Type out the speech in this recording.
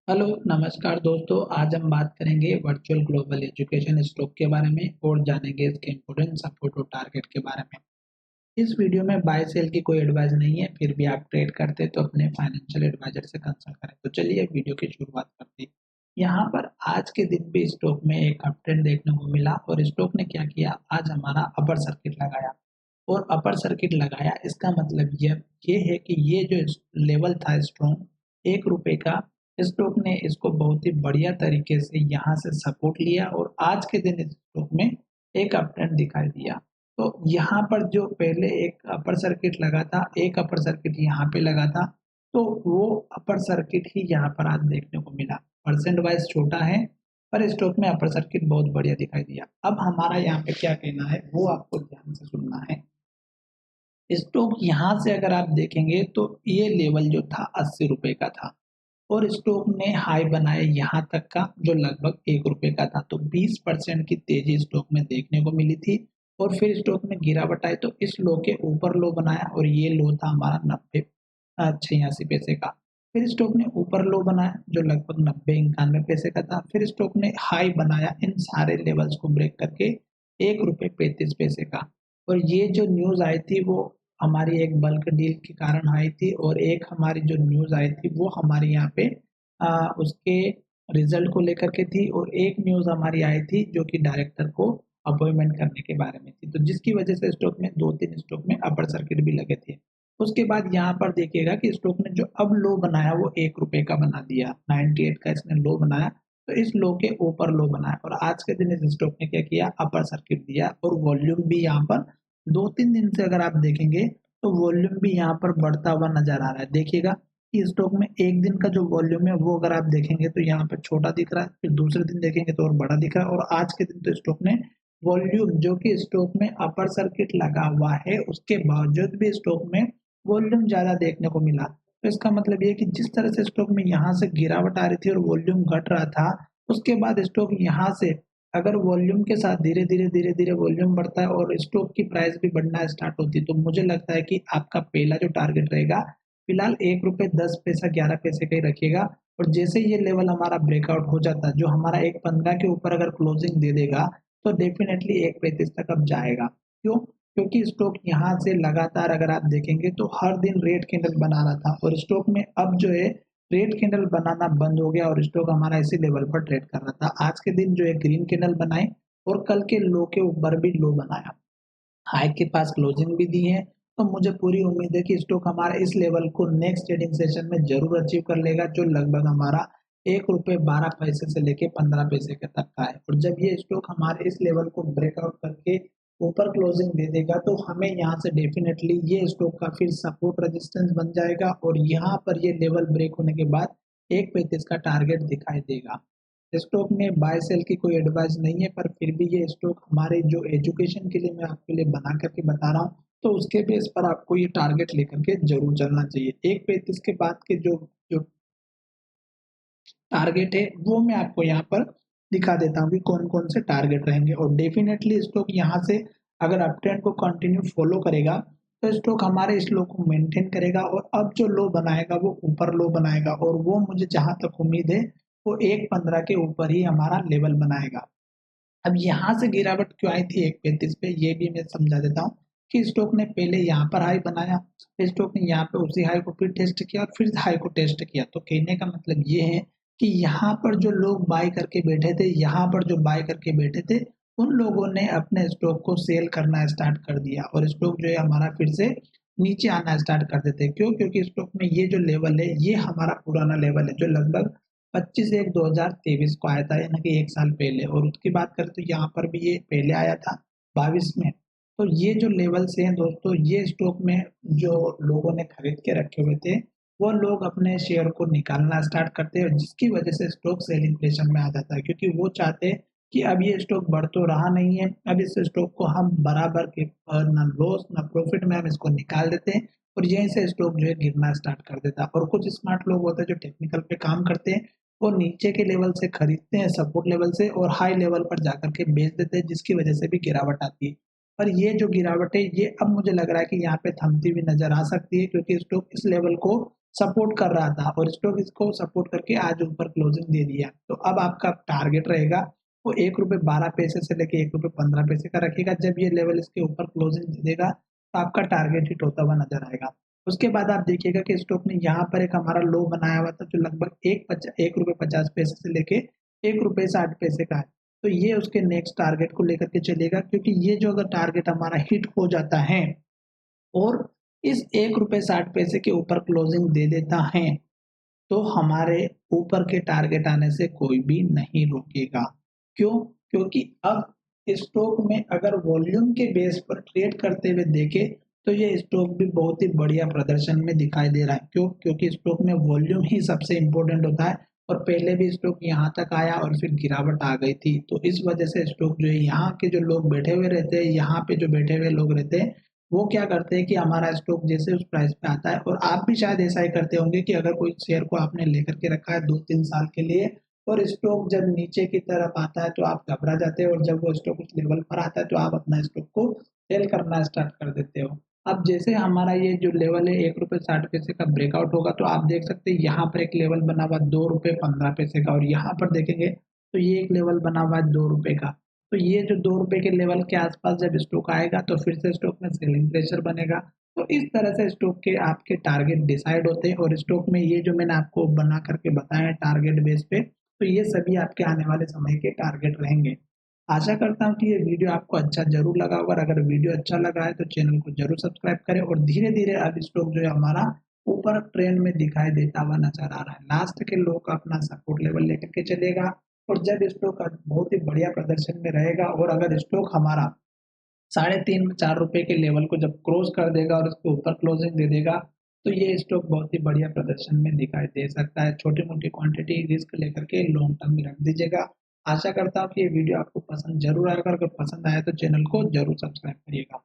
Hello नमस्कार दोस्तों। आज हम बात करेंगे वर्चुअल ग्लोबल एजुकेशन स्टॉक के बारे में और जानेंगे इसके इम्पोर्टेंट सपोर्ट और टारगेट के बारे में। इस वीडियो में बाय सेल की कोई एडवाइस नहीं है, फिर भी आप ट्रेड करते हैं तो अपने फाइनेंशियल एडवाइजर से कंसल्ट करें। तो चलिए वीडियो की शुरुआत करते हैं। यहाँ पर आज के दिन भी स्टॉक में एक अप ट्रेंड देखने को मिला और स्टॉक ने क्या किया, आज हमारा अपर सर्किट लगाया। और अपर सर्किट लगाया इसका मतलब ये है कि ये जो लेवल था स्ट्रॉन्ग ₹1 का, स्टॉक ने इसको बहुत ही बढ़िया तरीके से यहाँ से सपोर्ट लिया और आज के दिन इस स्टॉक में एक अप ट्रेंड दिखाई दिया। तो यहाँ पर जो पहले एक अपर सर्किट लगा था, एक अपर सर्किट यहाँ पे लगा था, तो वो अपर सर्किट ही यहाँ पर आज देखने को मिला। परसेंट वाइज छोटा है पर स्टॉक में अपर सर्किट बहुत बढ़िया दिखाई दिया। अब हमारा यहाँ पे क्या कहना है वो आपको ध्यान से सुनना है। स्टॉक यहाँ से अगर आप देखेंगे तो ये लेवल जो था ₹80 का था और स्टॉक ने हाई बनाया यहाँ तक का जो लगभग ₹1 का था। तो 20% की तेजी स्टॉक में देखने को मिली थी और फिर स्टॉक में गिरावट आई तो इस लो के ऊपर लो बनाया और ये लो था हमारा 86 पैसे का। फिर स्टॉक ने ऊपर लो बनाया जो लगभग 91 पैसे का था। फिर स्टॉक ने हाई बनाया इन सारे लेवल्स को ब्रेक करके ₹1.35 का। और ये जो न्यूज़ आई थी वो हमारी एक बल्क डील के कारण आई थी और एक हमारी जो न्यूज़ आई थी वो हमारे यहाँ पे उसके रिजल्ट को लेकर के थी और एक न्यूज़ हमारी आई थी जो कि डायरेक्टर को अपॉइंटमेंट करने के बारे में थी। तो जिसकी वजह से स्टॉक में 2-3 स्टॉक में अपर सर्किट भी लगे थे। उसके बाद यहाँ पर देखिएगा कि स्टॉक ने जो अब लो बनाया वो ₹1 का बना दिया। 98 का इसने लो बनाया तो इस लो के ऊपर लो बनाया और आज के दिन इस स्टॉक ने क्या किया, अपर सर्किट दिया और वॉल्यूम भी यहाँ पर 2-3 दिन से अगर आप देखेंगे तो वॉल्यूम भी यहाँ पर बढ़ता हुआ नजर आ रहा है। देखिएगा कि स्टॉक में एक दिन का जो वॉल्यूम है वो अगर आप देखेंगे तो यहाँ पर छोटा दिख रहा है, फिर दूसरे दिन देखेंगे तो और बड़ा दिख रहा है और आज के दिन तो स्टॉक ने वॉल्यूम जो कि स्टॉक में अपर सर्किट लगा हुआ है उसके बावजूद भी स्टॉक में वॉल्यूम ज्यादा देखने को मिला। तो इसका मतलब ये है कि जिस तरह से स्टॉक में यहाँ से गिरावट आ रही थी और वॉल्यूम घट रहा था, उसके बाद स्टॉक यहाँ से अगर वॉल्यूम के साथ धीरे-धीरे वॉल्यूम बढ़ता है और स्टॉक की प्राइस भी बढ़ना स्टार्ट होती है, तो मुझे लगता है कि आपका पहला जो टारगेट रहेगा, फिलहाल ₹1.10 11 पैसे का ही रखिएगा और जैसे ये लेवल हमारा ब्रेकआउट हो जाता है, जो हमारा 1.15 के ऊपर अगर क्लोजिंग दे देगा, तो डेफिनिटली 1.35 तक अब जाएगा। क्यों? क्योंकि स्टॉक यहाँ से लगातार अगर आप देखेंगे तो हर दिन रेड कैंडल बना रहा था और स्टॉक में अब जो है रेड कैंडल बनाना बंद हो गया और स्टॉक हमारा इसी लेवल पर ट्रेड कर रहा था। आज के दिन जो है ग्रीन कैंडल बनाए और कल के लो के ऊपर भी लो बनाया। हाई के पास क्लोजिंग भी दी है, तो मुझे पूरी उम्मीद है कि स्टॉक हमारा इस लेवल को नेक्स्ट ट्रेडिंग सेशन में ज़रूर अचीव कर लेगा, जो लगभग हमारा ₹1.12 से लेके 15 पैसे के तक का है। और जब ये स्टॉक हमारे इस लेवल को ब्रेकआउट करके ऊपर क्लोजिंग दे देगा, तो हमें यहाँ से डेफिनिटली ये स्टॉक का फिर सपोर्ट रेजिस्टेंस बन जाएगा और यहाँ पर ये लेवल ब्रेक होने के बाद 1.35 का टारगेट दिखाई देगा। स्टॉक में बाय सेल की कोई एडवाइस नहीं है, पर फिर भी ये स्टॉक हमारे जो एजुकेशन के लिए मैं आपके लिए बना करके बता रहा हूँ, तो उसके बेस पर आपको ये टारगेट लेकर के ज़रूर चलना चाहिए। 1.35 के बाद के जो जो टारगेट है, वो मैं आपको यहाँ पर दिखा देता हूँ कि कौन-कौन से टारगेट रहेंगे और डेफिनिटली स्टॉक यहाँ से अगर अप ट्रेंड को कंटिन्यू फॉलो करेगा, तो स्टॉक हमारे इस लो को मेंटेन करेगा और अब जो लो बनाएगा वो ऊपर लो बनाएगा और वो मुझे जहाँ तक उम्मीद है, वो 1.15 के ऊपर ही हमारा लेवल बनाएगा। अब यहाँ से गिरावट क्यों आई थी 1.35 पे, ये भी मैं समझा देता हूँ कि स्टॉक ने पहले यहाँ पर हाई बनाया, फिर स्टॉक ने यहाँ पे उसी हाई को फिर टेस्ट किया और फिर हाई को टेस्ट किया। तो कहने का मतलब ये है कि यहाँ पर जो लोग बाय करके बैठे थे, यहाँ पर जो बाय करके बैठे थे, उन लोगों ने अपने स्टॉक को सेल करना स्टार्ट कर दिया और स्टॉक जो है हमारा फिर से नीचे आना स्टार्ट कर देते हैं। क्यों? क्योंकि स्टॉक में ये जो लेवल है, ये हमारा पुराना लेवल है, जो लगभग 25/1/2023 को आया था, यानी कि 1 साल पहले और उसकी बात करें तो यहाँ पर भी ये पहले आया था 22 में। तो ये जो लेवल्स हैं दोस्तों, ये स्टॉक में जो लोगों ने खरीद के रखे हुए थे, वो लोग अपने शेयर को निकालना स्टार्ट करते हैं और जिसकी वजह से स्टॉक सेलिंग प्रेशर में आ जाता है क्योंकि वो चाहते हैं कि अब ये स्टॉक बढ़ तो रहा नहीं है, अब इस स्टॉक को हम बराबर के ना लॉस ना प्रॉफिट में हम इसको निकाल देते हैं और यहीं से स्टॉक जो है गिरना स्टार्ट कर देता है। और कुछ स्मार्ट लोग होते हैं जो टेक्निकल पे काम करते हैं, वो नीचे के लेवल से खरीदते हैं सपोर्ट लेवल से और हाई लेवल पर जाकर के बेच देते हैं जिसकी वजह से भी गिरावट आती है। पर ये जो गिरावट है ये अब मुझे लग रहा है कि यहाँ पे थमती हुई नजर आ सकती है क्योंकि स्टॉक इस लेवल को सपोर्ट कर रहा था और स्टॉक इसको सपोर्ट करके आज ऊपर क्लोजिंग दे दिया। तो अब आपका टारगेट रहेगा वो ₹1.12 से लेके ₹1.15 का रखिएगा। जब ये लेवल इसके ऊपर क्लोजिंग दे देगा तो आपका टारगेट हिट होता हुआ नजर आएगा। उसके बाद आप देखिएगा कि स्टॉक ने यहाँ पर एक हमारा लो बनाया हुआ था जो लगभग ₹1.50 से लेके ₹1.60 का है। तो ये उसके नेक्स्ट टारगेट को लेकर के चलेगा, क्योंकि ये जो अगर टारगेट हमारा हिट हो जाता है और इस ₹1.60 के ऊपर क्लोजिंग दे देता है, तो हमारे ऊपर के टारगेट आने से कोई भी नहीं रोकेगा। क्यों? क्योंकि अब स्टॉक में अगर वॉल्यूम के बेस पर ट्रेड करते हुए देखें, तो ये स्टॉक भी बहुत ही बढ़िया प्रदर्शन में दिखाई दे रहा है। क्यों? क्योंकि स्टॉक में वॉल्यूम ही सबसे इम्पोर्टेंट होता है और पहले भी स्टॉक यहाँ तक आया और फिर गिरावट आ गई थी। तो इस वजह से स्टॉक जो है, यहाँ के जो लोग बैठे हुए रहते हैं, यहाँ पे जो बैठे हुए लोग रहते हैं, वो क्या करते हैं कि हमारा स्टॉक जैसे उस प्राइस पे आता है, और आप भी शायद ऐसा ही करते होंगे कि अगर कोई शेयर को आपने लेकर के रखा है 2-3 साल के लिए और स्टॉक जब नीचे की तरफ आता है तो आप घबरा जाते हो और जब वो स्टॉक उस लेवल पर आता है तो आप अपना स्टॉक को सेल करना स्टार्ट कर देते हो। अब जैसे हमारा ये जो लेवल है ₹1.60 का ब्रेकआउट होगा तो आप देख सकते हैं यहाँ पर एक लेवल बना हुआ ₹2.15 का और यहाँ पर देखेंगे तो ये एक लेवल बना हुआ है ₹2 का। तो ये जो ₹2 के लेवल के आसपास जब स्टॉक आएगा तो फिर से स्टॉक में सेलिंग प्रेशर बनेगा। तो इस तरह से स्टॉक के आपके टारगेट डिसाइड होते हैं और स्टॉक में ये जो मैंने आपको बना करके बताया टारगेट बेस पे, तो ये सभी आपके आने वाले समय के टारगेट रहेंगे। आशा करता हूँ कि ये वीडियो आपको अच्छा ज़रूर लगा होगा और अगर वीडियो अच्छा लगा है तो चैनल को ज़रूर सब्सक्राइब करें और धीरे-धीरे अब स्टॉक जो है हमारा ऊपर ट्रेंड में दिखाई देता हुआ नज़र आ रहा है। लास्ट के लो का अपना सपोर्ट लेवल लेकर के चलेगा और जब स्टॉक बहुत ही बढ़िया प्रदर्शन में रहेगा और अगर स्टॉक हमारा ₹3.5-4 के लेवल को जब क्रॉस कर देगा और उसके ऊपर क्लोजिंग दे देगा, तो ये स्टॉक बहुत ही बढ़िया प्रदर्शन में दिखाई दे सकता है। छोटी-मोटी क्वांटिटी रिस्क लेकर के लॉन्ग टर्म में रख दीजिएगा। आशा करता हूँ कि ये वीडियो आपको पसंद ज़रूर आएगा और अगर पसंद आया तो चैनल को ज़रूर सब्सक्राइब करिएगा।